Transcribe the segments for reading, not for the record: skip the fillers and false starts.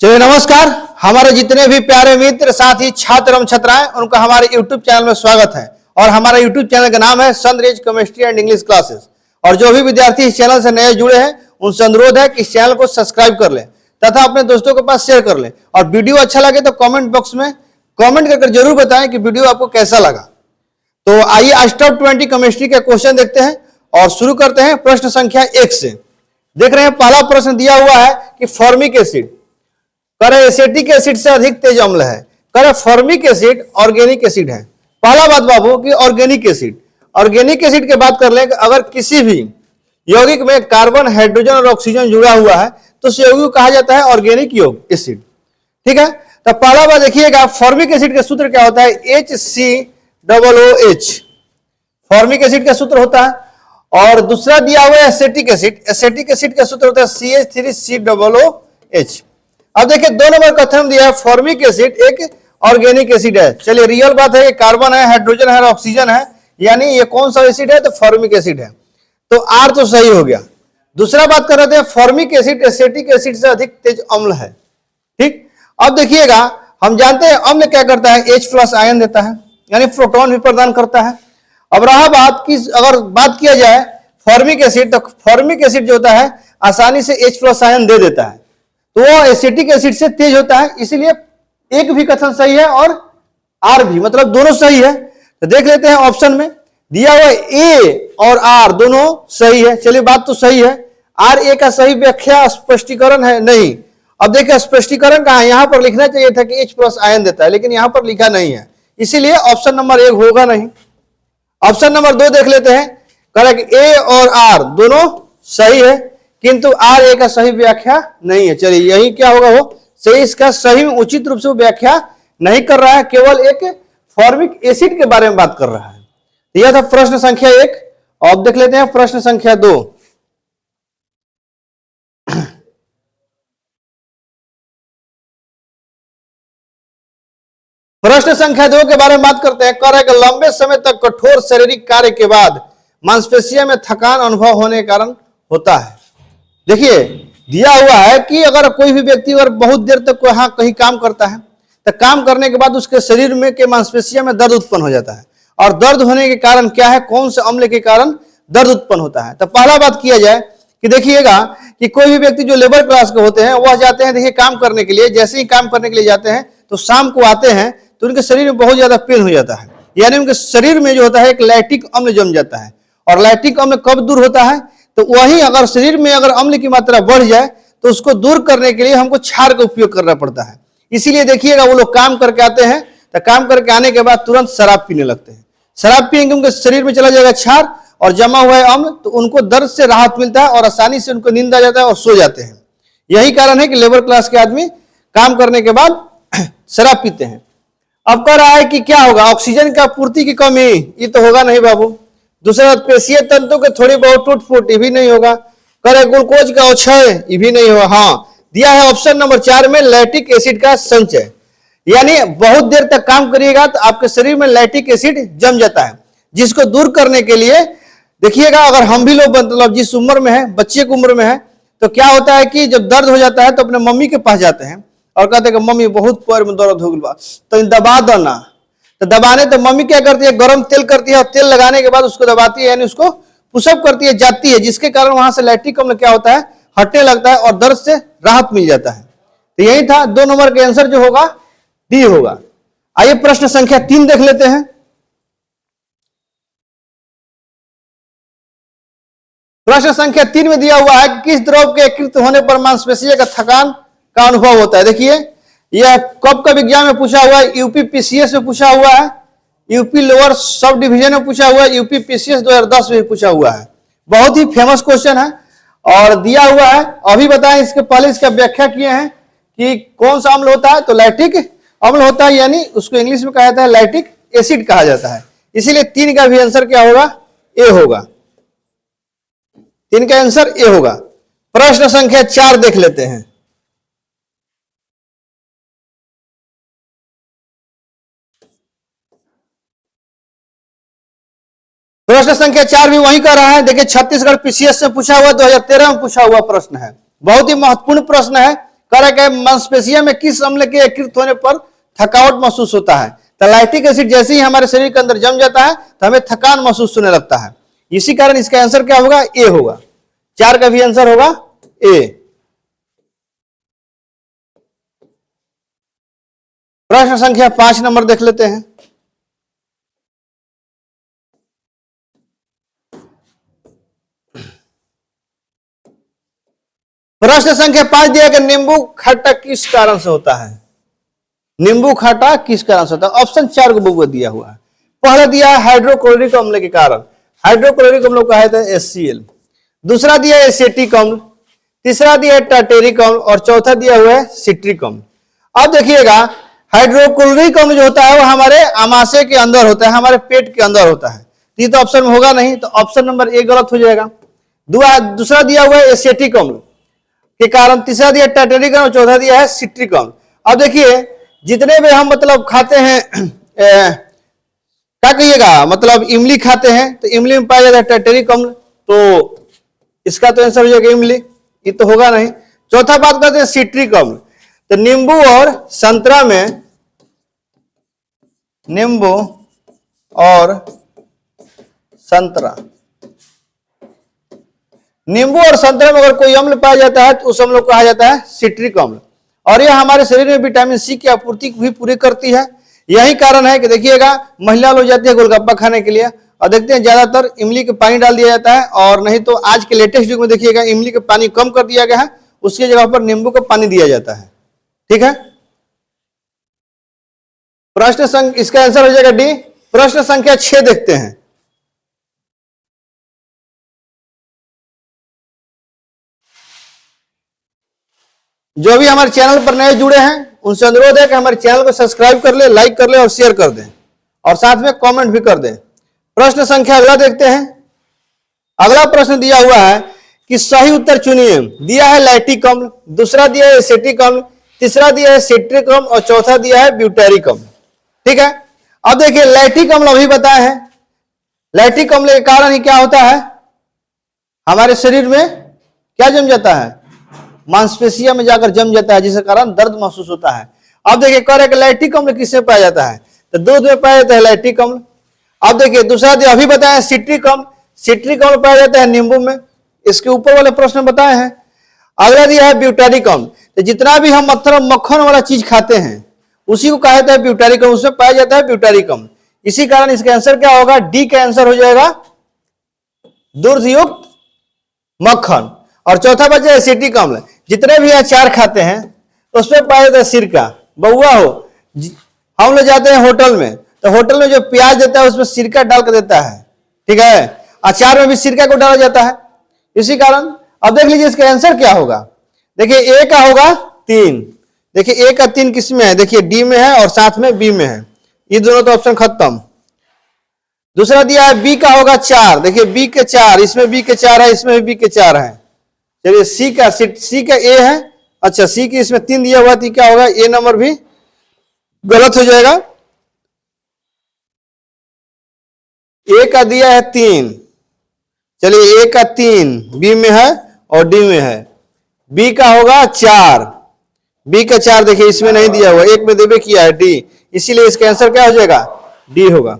चलिए नमस्कार। हमारे जितने भी प्यारे मित्र साथी छात्र एवं छात्राएं उनका हमारे YouTube चैनल में स्वागत है। और हमारा YouTube चैनल का नाम है sunrise chemistry and English classes. और जो भी विद्यार्थी इस चैनल से नए जुड़े हैं उनसे अनुरोध है कि इस चैनल को सब्सक्राइब कर लें तथा अपने दोस्तों के पास शेयर कर लें। और वीडियो अच्छा लगे तो कमेंट बॉक्स में कमेंट करके जरूर बताएं कि वीडियो आपको कैसा लगा। तो आइए आज टॉप 20 केमिस्ट्री के क्वेश्चन देखते हैं और शुरू करते हैं प्रश्न संख्या 1 से। देख रहे हैं पहला प्रश्न दिया हुआ है कि फॉर्मिक एसिड करे एसिटिक एसिड से अधिक तेज अम्ल है, करे फॉर्मिक एसिड ऑर्गेनिक एसिड है। पहला बात बाबू कि ऑर्गेनिक एसिड की बात कर लें कि अगर किसी भी यौगिक में कार्बन हाइड्रोजन और ऑक्सीजन जुड़ा हुआ है तो उस यौगिक को कहा जाता है ऑर्गेनिक यौगिक एसिड। ठीक है, तो पहला बात देखिएगा फॉर्मिक एसिड का सूत्र क्या होता है, HCOOH फॉर्मिक एसिड का सूत्र होता है। और दूसरा दिया हुआ है एसिटिक एसिड का सूत्र होता है CH3COOH। अब देखिए 2 नंबर कथन दिया है फॉर्मिक एसिड एक ऑर्गेनिक एसिड है। चलिए रियल बात है, कार्बन है, हाइड्रोजन है, ऑक्सीजन है, यानी ये कौन सा एसिड है, तो फॉर्मिक एसिड है। तो आर तो सही हो गया। दूसरा बात कर रहे थे फॉर्मिक एसिड एसिटिक एसिड से अधिक तेज अम्ल है। ठीक, अब देखिएगा हम जानते हैं अम्ल क्या करता है, H+ आयन देता है, यानी प्रोटॉन भी प्रदान करता है। अब रहा बात की अगर बात किया जाए फॉर्मिक एसिड, तो फॉर्मिक एसिड जो होता है आसानी से H+ आयन दे देता है, तो वो एसिटिक एसिड से तेज होता है। इसलिए एक भी कथन सही है और आर भी, मतलब दोनों सही है। तो देख लेते हैं ऑप्शन में दिया हुआ ए और आर दोनों सही है। चलिए बात तो सही है, आर ए का सही व्याख्या स्पष्टीकरण है नहीं। अब देखिए स्पष्टीकरण कहां है, यहां पर लिखना चाहिए था कि H+ आयन देता है, लेकिन यहां पर लिखा नहीं है, इसीलिए ऑप्शन नंबर 1 होगा नहीं। ऑप्शन नंबर 2 देख लेते हैं, करेक्ट ए और आर दोनों सही है किंतु आर ए का सही व्याख्या नहीं है। चलिए यही क्या होगा, वो सही इसका सही उचित रूप से वो व्याख्या नहीं कर रहा है, केवल एक फॉर्मिक एसिड के बारे में बात कर रहा है। यह था प्रश्न संख्या 1। अब देख लेते हैं प्रश्न संख्या 2। प्रश्न संख्या 2 के बारे में बात करते हैं। कह रहा है कि लंबे समय तक कठोर शारीरिक कार्य के बाद मांसपेशियों में थकान अनुभव होने के कारण होता है। देखिए दिया हुआ है कि अगर कोई भी व्यक्ति अगर बहुत देर तक कहीं काम करता है तो काम करने के बाद उसके शरीर में के मांसपेशियों में दर्द उत्पन्न हो जाता है। और दर्द होने के कारण क्या है, कौन से अम्ल के कारण दर्द उत्पन्न होता है। तो पहला बात किया जाए कि देखिएगा कि कोई भी व्यक्ति जो लेबर क्लास के होते हैं वह जाते हैं देखिए काम करने के लिए, जैसे ही काम करने के लिए जाते हैं तो शाम को आते हैं तो उनके शरीर में बहुत ज्यादा पेन हो जाता है, यानी उनके शरीर में जो होता है एक लैक्टिक अम्ल जम जाता है। और लैक्टिक अम्ल कब दूर होता है, तो वही अगर शरीर में अगर अम्ल की मात्रा बढ़ जाए तो उसको दूर करने के लिए हमको क्षार का उपयोग करना पड़ता है। इसीलिए देखिएगा वो लोग काम करके आते हैं तो काम करके आने के बाद तुरंत शराब पीने लगते हैं। शराब पिएंगे उनके शरीर में चला जाएगा क्षार और जमा हुआ है अम्ल, तो उनको दर्द से राहत मिलता है और आसानी से उनको नींद आ जाता है और सो जाते हैं। यही कारण है कि लेबर क्लास के आदमी काम करने के बाद शराब पीते हैं। अब कह रहा है कि क्या होगा, ऑक्सीजन का पूर्ति की कमी, ये तो होगा नहीं बाबू। दूसरा पेशीय तंतु के थोड़ी बहुत टूट फूट, ये भी नहीं होगा। करे ग्लूकोज का क्षय, ये भी नहीं होगा। हाँ दिया है ऑप्शन नंबर 4 में लैक्टिक एसिड का संचय, यानी बहुत देर तक काम करिएगा तो आपके शरीर में लैक्टिक एसिड जम जाता है, जिसको दूर करने के लिए देखिएगा अगर हम भी लोग मतलब जिस उम्र में है, बच्चे की उम्र में है, तो क्या होता है कि जब दर्द हो जाता है तो अपने मम्मी के पास जाते हैं और कहते हैं कि मम्मी बहुत पैर में दर्द हो गया तो दबा दो ना। तो दबाने तो मम्मी क्या करती है, गर्म तेल करती है और तेल लगाने के बाद उसको दबाती है, यानी उसको पुशअप करती है, जाती है, जिसके कारण वहां से लैक्टिक अम्ल क्या होता है, हटने लगता है और दर्द से राहत मिल जाता है। तो यही था 2 नंबर का आंसर जो होगा डी होगा। आइए प्रश्न संख्या 3 देख लेते हैं। प्रश्न संख्या 3 में दिया हुआ है कि किस द्रव के एकीकृत होने पर मांसपेशियों का थकान का अनुभव होता है। देखिए यह कब का विज्ञान में पूछा हुआ है, यूपीपीसीएस में पूछा हुआ है, यूपी लोअर सब डिवीजन में पूछा हुआ है, यूपीपीसीएस 2010 में पूछा हुआ है। बहुत ही फेमस क्वेश्चन है और दिया हुआ है। अभी बताएं, इसके पहले इसका व्याख्या किए हैं कि कौन सा अम्ल होता है, तो लैक्टिक अम्ल होता है, यानी उसको इंग्लिश में कहा जाता है लैक्टिक एसिड कहा जाता है। इसीलिए 3 का भी आंसर क्या होगा, ए होगा। 3 का आंसर ए होगा। प्रश्न संख्या 4 देख लेते हैं। प्रश्न संख्या 4 भी वही कर रहा है। देखिए छत्तीसगढ़ पीसीएस से पूछा हुआ, 2013 में पूछा हुआ प्रश्न है, बहुत ही महत्वपूर्ण प्रश्न है। कह रहा है मांसपेशियों में किस अम्ल के एकीकृत होने पर थकावट महसूस होता है। तो लैक्टिक एसिड जैसे ही हमारे शरीर के अंदर जम जाता है तो हमें थकान महसूस होने लगता है। इसी कारण इसका आंसर क्या होगा? ए होगा। 4 का भी आंसर होगा ए। प्रश्न संख्या 5 नंबर देख लेते हैं। प्रश्न संख्या 5 दिया कि नींबू खट्टा किस कारण से होता है? नींबू खट्टा किस कारण से होता है? ऑप्शन 4 को बबुआ दिया हुआ है। पहला दिया है हाइड्रोक्लोरिक अम्ल के कारण, हाइड्रोक्लोरिक अम्ल कहा जाता है HCl। दूसरा दिया है एसिटिक अम्ल, तीसरा दिया है टार्टेरिक अम्ल और चौथा दिया हुआ है सिट्रिक अम्ल। अब देखिएगा हाइड्रोक्लोरिक अम्ल जो होता है वो हमारे आमाशय के अंदर होता है, हमारे पेट के अंदर होता है। ये तो ऑप्शन में होगा नहीं, तो ऑप्शन नंबर ए गलत हो जाएगा। दूसरा दिया हुआ है एसिटिक अम्ल के कारण, तीसरा दिया टार्टेरिक अम्ल, चौथा दिया है सिट्रिक अम्ल। अब देखिए जितने भी हम मतलब खाते हैं क्या कहिएगा, मतलब इमली खाते हैं तो इमली में पाया जाता है टार्टेरिक अम्ल, तो इसका तो आंसर हो जाएगा इमली, ये तो होगा नहीं। चौथा बात करते हैं सिट्रिक अम्ल। तो नींबू और संतरा में, नींबू और संतरा, नींबू और संतरे में अगर कोई अम्ल पाया जाता है तो उस अम्ल को कहा जाता है सिट्रिक अम्ल। और यह हमारे शरीर में विटामिन सी की आपूर्ति भी पूरी करती है। यही कारण है कि देखिएगा महिला लोग जाती है गोलगप्पा खाने के लिए और देखते हैं ज्यादातर इमली के पानी डाल दिया जाता है, और नहीं तो आज के लेटेस्ट युग में देखिएगा इमली के पानी कम कर दिया गया है, उसकी जगह पर नींबू का पानी दिया जाता है। ठीक है, इसका आंसर हो जाएगा डी। प्रश्न संख्या 6 देखते हैं। जो भी हमारे चैनल पर नए जुड़े हैं उनसे अनुरोध है कि हमारे चैनल को सब्सक्राइब कर ले, लाइक कर ले और शेयर कर दें, और साथ में कमेंट भी कर दें। प्रश्न संख्या अगला देखते हैं। अगला प्रश्न दिया हुआ है कि सही उत्तर चुनिए। दिया है लैक्टिक अम्ल, दूसरा दिया है एसिटिक अम्ल, तीसरा दिया है सिट्रिक अम्ल और चौथा दिया है ब्यूटेरिक अम्ल। ठीक है, अब देखिए लैक्टिक अम्ल अभी बताए हैं। लैक्टिक अम्ल के कारण ही क्या होता है, हमारे शरीर में क्या जम जाता है, मांसपेशियों में जाकर जम जाता है, जिसके कारण दर्द महसूस होता है। अब देखिए कह रहे लैक्टिक अम्ल किसमें पाया जाता है, तो दूध में पाया जाता है लैक्टिक अम्ल। अब देखिए दूसरा दिया अभी बताया सिट्रिक अम्ल, सिट्रिक अम्ल पाया जाता है नींबू में, इसके ऊपर वाले प्रश्न बताए हैं। अगला दिया है ब्यूटेरिक अम्ल, तो जितना भी हम मतलब मक्खन वाला चीज खाते हैं उसी को कहा जाता है ब्यूटेरिक अम्ल, उसमें पाया जाता है ब्यूटेरिक अम्ल। इसी कारण इसका आंसर क्या होगा, डी का आंसर हो जाएगा दुग्धयुक्त मक्खन। और चौथा बचा एसिटिक अम्ल, जितने भी अचार खाते हैं उसमें पाया जाता है सिरका। बउआ हो, हम लोग जाते हैं होटल में, तो होटल में जो प्याज देता है उसमें सिरका डाल कर देता है। ठीक है, अचार में भी सिरका को डाला जाता है। इसी कारण अब देख लीजिए इसका आंसर क्या होगा। देखिए ए का होगा 3, देखिए ए का 3 किस में है, देखिए डी में है और साथ में बी में है, ये दोनों तो ऑप्शन खत्म। दूसरा दिया है बी का होगा 4, देखिए बी के 4, इसमें बी के 4 है, इसमें भी बी के 4 है। चलिए सी का ए है, अच्छा सी की इसमें 3 दिया हुआ, तो क्या होगा, ए नंबर भी गलत हो जाएगा। ए का दिया है 3, चलिए ए का 3 बी में है और डी में है। बी का होगा 4, बी का 4 देखिए इसमें नहीं दिया हुआ, एक में देवे किया है डी, इसीलिए इसका आंसर क्या हो जाएगा, डी होगा।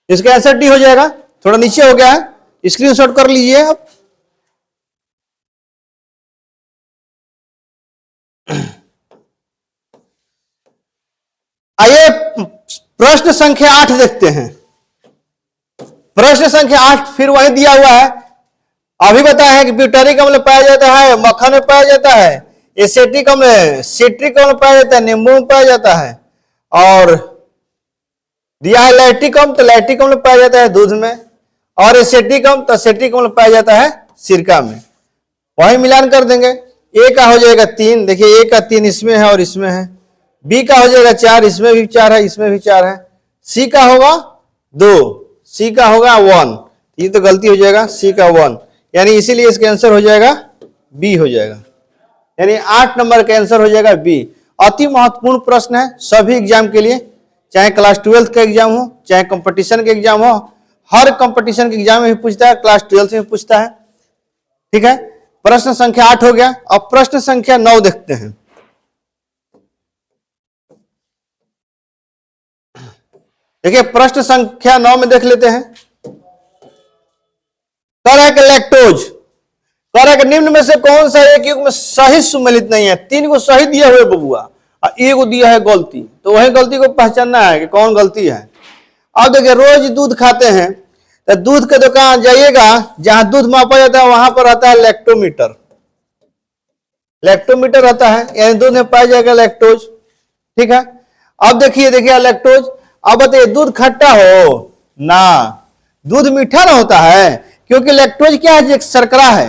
इसका आंसर डी हो जाएगा। थोड़ा नीचे हो गया है, स्क्रीनशॉट कर लीजिए आप। आइए प्रश्न संख्या 8 देखते हैं। प्रश्न संख्या 8 फिर वही दिया हुआ है, अभी बताया है कि ब्यूटेरिक अम्ल पाया जाता है मक्खन में, पाया जाता है एसिटिक अम्ल, सिट्रिक अम्ल पाया जाता है नींबू में पाया जाता है, और दिया है लैक्टिक अम्ल, तो लैक्टिक अम्ल पाया जाता है दूध में, और एसिटिक अम्ल तो एसिटिक अम्ल पाया जाता है सिरका में। वही मिलान कर देंगे। ए का हो जाएगा 3, देखिए ए का 3 इसमें है और इसमें है। बी का हो जाएगा 4, इसमें भी 4 है, इसमें भी 4 है। सी का होगा 2, सी का होगा 1, ये तो गलती हो जाएगा, सी का 1, यानी इसीलिए इसका आंसर हो जाएगा बी हो जाएगा, यानी 8 नंबर का आंसर हो जाएगा बी। अति महत्वपूर्ण प्रश्न है सभी एग्जाम के लिए, चाहे क्लास 12 का एग्जाम हो, चाहे कंपटीशन के एग्जाम हो, हर कंपटीशन के एग्जाम में भी पूछता है, क्लास 12 में भी पूछता है। ठीक है, प्रश्न संख्या 8 हो गया। अब प्रश्न संख्या 9 देखते हैं। देखिए प्रश्न संख्या 9 में देख लेते हैं। करेक्ट लैक्टोज, करेक्ट निम्न में से कौन सा एक युग्म सही सुमेलित नहीं है? 3 को सही दिया हुए बबुआ और 1 को दिया है गलती, तो वही गलती को पहचानना है कि कौन गलती है। अब देखिए रोज दूध खाते हैं तो दूध के दुकान जाइएगा, जहां दूध मापा जाता है वहां पर आता है लैक्टोमीटर, लैक्टोमीटर आता है, यानी दूध में पाया जाएगा लैक्टोज। ठीक है, अब देखिए लैक्टोज। अब बताइए दूध खट्टा हो ना, दूध मीठा ना होता है, क्योंकि लैक्टोज क्या है? एक शर्करा है।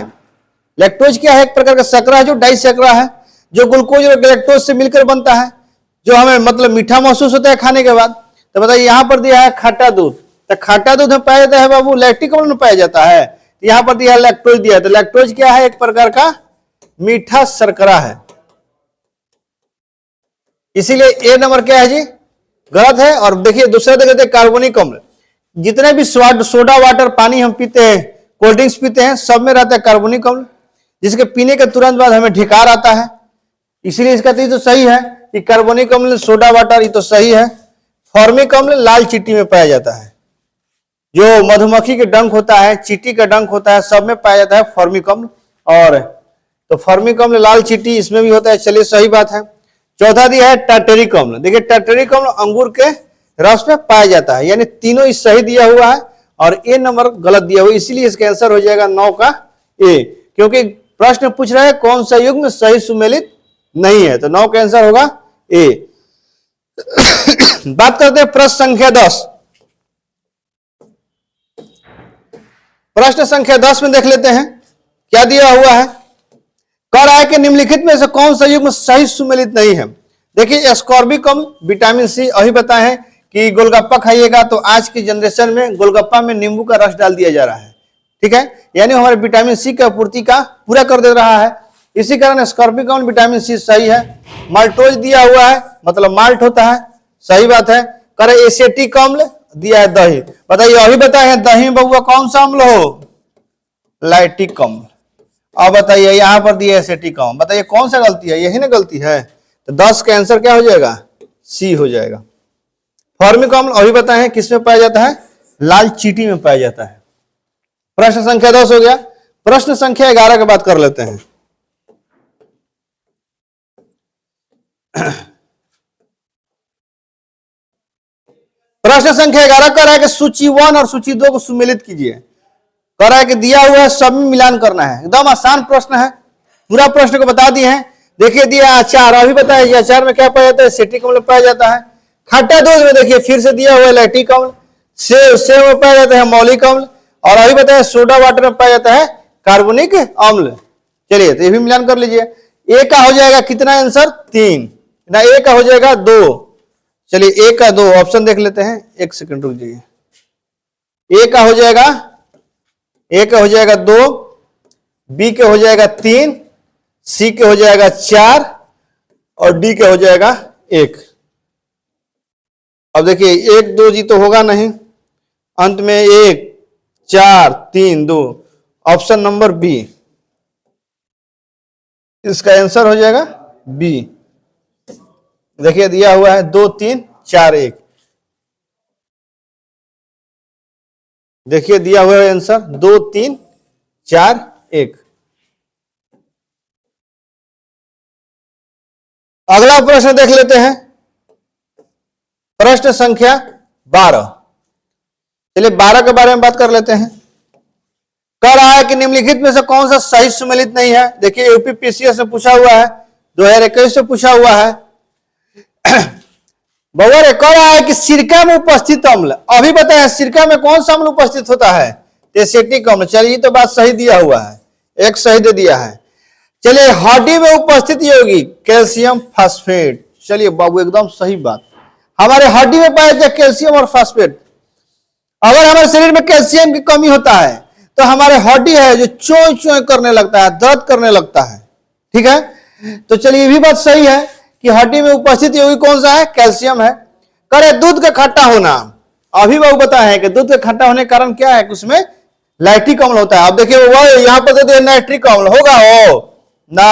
लैक्टोज क्या है? एक प्रकार का शर्करा है, जो डाई शर्करा है, जो ग्लूकोज और लैक्टोज से मिलकर बनता है, जो हमें मतलब मीठा महसूस होता है खाने के बाद। तो बताइए यहां पर दिया है खट्टा दूध, तो खट्टा दूध में पाया जाता है बाबू लैक्टिक अम्ल में पाया जाता है। तो यहां पर दिया है लैक्टोज दिया है, तो लैक्टोज क्या है? एक प्रकार का मीठा शर्करा है। इसीलिए ए नंबर क्या है जी? गलत है। और देखिए दूसरा देखते कार्बनिक अम्ल, जितने भी सोडा वाटर पानी हम पीते हैं, कोल्ड ड्रिंक्स पीते हैं, सब में रहता है कार्बनिक अम्ल, जिसके पीने के तुरंत बाद हमें ढिकार आता है। इसलिए इसका तो सही है कि कार्बनिक अम्ल सोडा वाटर, ये तो सही है। फॉर्मिक अम्ल लाल चींटी में पाया जाता है, जो मधुमक्खी के डंक होता है, चींटी का डंक होता है, सब में पाया जाता है फॉर्मिक अम्ल। और तो फॉर्मिक अम्ल लाल चींटी इसमें भी होता है। चलिए सही बात है। चौथा दिया है टार्टेरिक अम्ल। देखिए टार्टेरिक अम्ल अंगूर के रस में पाया जाता है, यानी तीनों ही सही दिया हुआ है और ए नंबर गलत दिया हुआ है। इसीलिए इसका आंसर हो जाएगा 9 का ए, क्योंकि प्रश्न पूछ रहा है कौन सा युग्म सही सुमेलित नहीं है, तो 9 का आंसर होगा ए। बात करते हैं प्रश्न संख्या 10। प्रश्न संख्या 10 में देख लेते हैं क्या दिया हुआ है। कह रहा है कि निम्नलिखित में से कौन सा युग्म सही सुमेलित नहीं है। देखिए एस्कॉर्बिक अम्ल, विटामिन सी, अभी बताए हैं कि गोलगप्पा खाइएगा तो आज की जनरेशन में गोलगप्पा में नींबू का रस डाल दिया जा रहा है। ठीक है, यानी हमारे विटामिन सी का पूर्ति का पूरा कर दे रहा है। इसी कारण एस्कॉर्बिक अम्ल विटामिन सी सही है। माल्टोज दिया हुआ है, मतलब माल्ट होता है, सही बात है। करे एसेटिक अम्ल दिया है दही, बताइए अभी बताए हैं दही में बबुआ कौन सा अम्ल हो? लैक्टिक अम्ल। अब बताइए यहां पर दिया एसेटिक अम्ल, बताइए कौन सा गलती है? यही ना गलती है, तो 10 का आंसर क्या हो जाएगा? सी हो जाएगा। फॉर्मिक अम्ल अभी बताए हैं किसमें पाया जाता है? लाल चींटी में पाया जाता है। प्रश्न संख्या 10 हो गया। प्रश्न संख्या 11 की बात कर लेते हैं। प्रश्न संख्या 11 कह रहा है कि सूची 1 और सूची 2 को सुमेलित कीजिए। कह रहा है कि दिया हुआ है सब में मिलान करना है। एकदम आसान प्रश्न है, पूरा प्रश्न को बता दिए हैं। देखिए दिया अचार, अभी बताया अचार में क्या पाया जाता है? एसिटिक अम्ल पाया जाता है। खट्टा दूध में देखिए फिर से दिया हुआ है लैक्टिक अम्ल। सेव में पाया जाता है मौलिक अम्ल, और अभी बताया सोडा वाटर में पाया जाता है कार्बनिक अम्ल। चलिए तो ये भी मिलान कर लीजिए। ए का हो जाएगा कितना आंसर? 3 ना, ए का हो जाएगा 2। चलिए ए का 2 ऑप्शन देख लेते हैं, एक सेकंड रुक जाइए। ए का हो जाएगा 2, बी के हो जाएगा 3, सी के हो जाएगा 4 और डी के हो जाएगा 1। अब देखिए 1 2 जी तो होगा नहीं, अंत में 1 4 3 2, ऑप्शन नंबर बी, इसका आंसर हो जाएगा बी। देखिए दिया हुआ है 2 3 4 1, देखिए दिया हुआ है आंसर 2 3 4 1। अगला प्रश्न देख लेते हैं, प्रश्न संख्या 12। चलिए 12 के बारे में बात कर लेते हैं। कह रहा है कि निम्नलिखित में से कौन सा सही सुमेलित नहीं है। देखिए यूपीपीसीएस से पूछा हुआ है, 2021 से पूछा हुआ है। बवर कह रहा है कि सिरका में उपस्थित अम्ल, अभी बताया सिरका में कौन सा अम्ल उपस्थित होता है? एसिटिक अम्ल। चलिए तो बात सही दिया हुआ है, एक सही दे दिया है। चलिए हड्डी में उपस्थित होगी कैल्शियम फास्फेट। चलिए बाबू एकदम सही बात, हमारे हड्डी में पाया जाए कैल्शियम और फास्फेट। अगर हमारे शरीर में कैल्शियम की कमी होता है तो हमारे हड्डी है जो चोय चोय करने लगता है, दर्द करने लगता है। ठीक है, तो चलिए ये भी बात सही है कि हड्डी में उपस्थित होगी कौन सा है? कैल्शियम है। करे दूध का खट्टा होना, अभी बाबू बताए हैं कि दूध का खट्टा होने के कारण क्या है? उसमें लैक्टिक अम्ल होता है। अब देखिए वो यहां पर दे दिया नाइट्रिक अम्ल, होगा हो ना।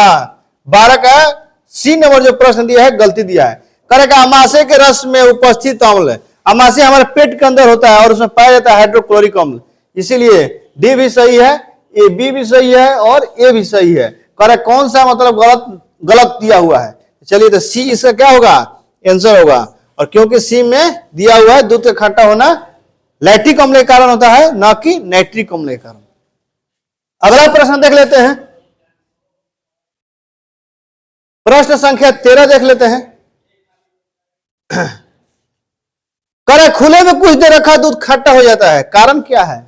12 का सी नंबर जो प्रश्न दिया है गलती दिया है। करेगा अमाशय के रस में उपस्थित अम्ल, अमाशय हमारे पेट के अंदर होता है और उसमें पाया जाता है हाइड्रोक्लोरिक अम्ल, इसीलिए डी भी सही है, ए बी भी सही है और ए भी सही है। करेक्ट कौन सा मतलब गलत दिया हुआ है। चलिए तो सी इसका क्या होगा, आंसर होगा। और क्योंकि सी में दिया हुआ है दूध का खट्टा होना लैक्टिक अम्ल के कारण होता है, ना कि नाइट्रिक अम्ल के कारण। अगला प्रश्न देख लेते हैं, प्रश्न संख्या 13 देख लेते हैं। करे खुले में कुछ देर रखा दूध खट्टा हो जाता है, कारण क्या है।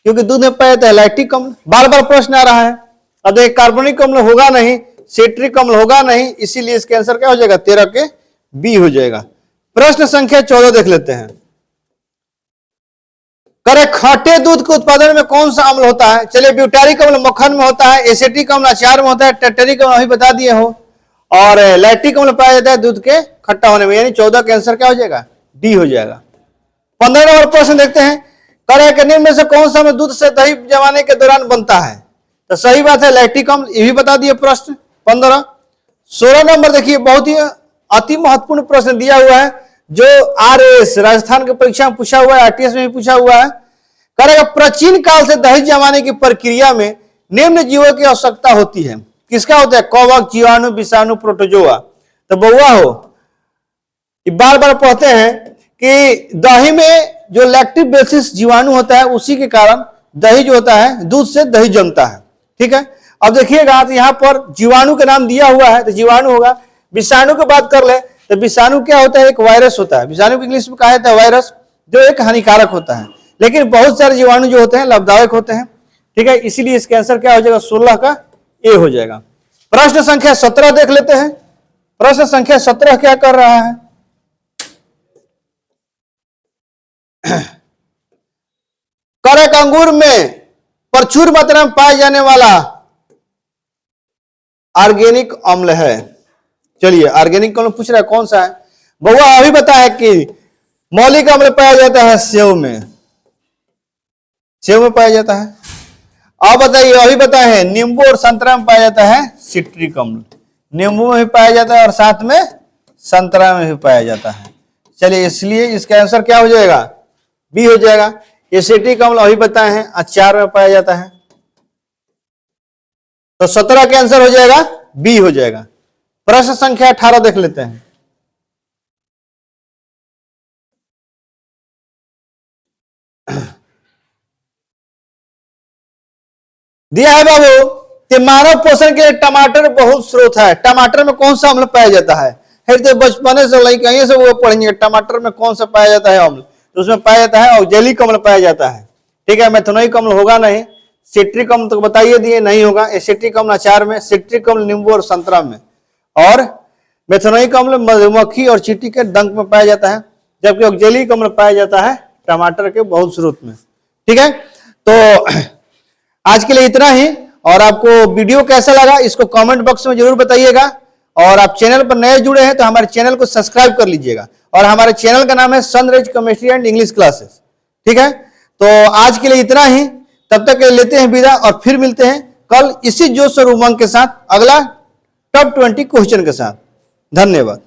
क्योंकि दूध में पाया जाता है लैक्टिक अम्ल। बार बार प्रश्न आ रहा है। अब देखिए कार्बनिक अम्ल होगा नहीं, सिट्रिक अम्ल होगा नहीं, इसीलिए इसका आंसर क्या हो जाएगा, 13 के बी हो जाएगा। प्रश्न संख्या 14 देख लेते हैं। करे खट्टे दूध के उत्पादन में कौन सा अम्ल होता है। चलिए ब्यूटारिक अम्ल मक्खन में होता है, एसिटिक अम्ल अचार में होता है, टेटरिक अम्ल अभी बता दिए हो, और लैक्टिक अम्ल पाया जाता है दूध के खट्टा होने में, यानी 14 का आंसर क्या हो जाएगा, डी हो जाएगा। 15 नंबर प्रश्न देखते हैं। करे कि निम्न में से कौन सा दूध से दही जमाने के दौरान बनता है। तो सही बात है लैक्टिक अम्ल, ये भी बता दिए प्रश्न 15। 16 नंबर देखिए, बहुत ही अति महत्वपूर्ण प्रश्न दिया हुआ है जो आरएएस राजस्थान की परीक्षा में पूछा हुआ है, आरटीएस में भी पूछा हुआ है। करेगा प्राचीन काल से दही जमाने की प्रक्रिया में निम्न जीवों की आवश्यकता होती है। किसका होता है, कवक, जीवाणु, विषाणु, प्रोटोजोआ। तो बउआ हो बार बार पढ़ते हैं कि दही में जो लैक्टिक बेसिस जीवाणु होता है उसी के कारण दही जो होता है, दूध से दही जमता है। ठीक है, अब देखिएगा तो यहां पर जीवाणु का नाम दिया हुआ है तो जीवाणु होगा। विषाणु की बात कर ले तो विषाणु क्या होता है, एक वायरस होता है। विषाणु को इंग्लिश में कहा जाता है वायरस, जो एक हानिकारक होता है, लेकिन बहुत सारे जीवाणु जो होते हैं लाभदायक होते हैं। ठीक है, इसीलिए इसका आंसर क्या हो जाएगा, 16 का ए हो जाएगा। प्रश्न संख्या 17 देख लेते हैं। प्रश्न संख्या 17 क्या कर रहा है। करक अंगूर में प्रचुर मात्रा में पाए जाने वाला ऑर्गेनिक अम्ल है। चलिए ऑर्गेनिक अम्ल पूछ रहा है कौन सा है। बउआ अभी बताया कि मौलिक अम्ल पाया जाता है सेव में, सेव में पाया जाता है। अब बताइए, अभी बताए नींबू और संतरा में पाया जाता है सिट्रिक अम्ल, नींबू में भी पाया जाता है और साथ में संतरा में भी पाया जाता है। चलिए इसलिए इसका आंसर क्या हो जाएगा, बी हो जाएगा। एसिटिक अम्ल अभी बताए हैं अचार में पाया जाता है, तो 17 का आंसर हो जाएगा बी हो जाएगा। प्रश्न संख्या 18 देख लेते हैं। दिया है बाबू कि मानव पोषण के लिए टमाटर बहुत स्रोत है। टमाटर में कौन सा अम्ल पाया जाता है। तो बचपने से लाइक कहीं से वो पढ़ेंगे टमाटर में कौन सा पाया जाता है अम्ल, तो उसमें पाया जाता है ऑक्जेलिक अम्ल पाया जाता है। ठीक है, मेथनोइक अम्ल होगा नहीं, सिट्रिक अम्ल तो बताइए दिए नहीं होगा, एसिटिक अम्ल अचार में, सिट्रिक अम्ल नींबू और संतरा में, और मेथनोइक अम्ल मधुमक्खी और चींटी के डंक में पाया जाता है, जबकि ऑक्जेलिक अम्ल पाया जाता है टमाटर के बहुत स्रोत में। ठीक है, तो आज के लिए इतना ही, और आपको वीडियो कैसा लगा इसको कमेंट बॉक्स में जरूर बताइएगा, और आप चैनल पर नए जुड़े हैं तो हमारे चैनल को सब्सक्राइब कर लीजिएगा, और हमारे चैनल का नाम है sunrise chemistry and English classes. ठीक है, तो आज के लिए इतना ही, तब तक लेते हैं विदा और फिर मिलते हैं कल इसी जोश और उमंग के साथ अगला टॉप 20 क्वेश्चन के साथ। धन्यवाद।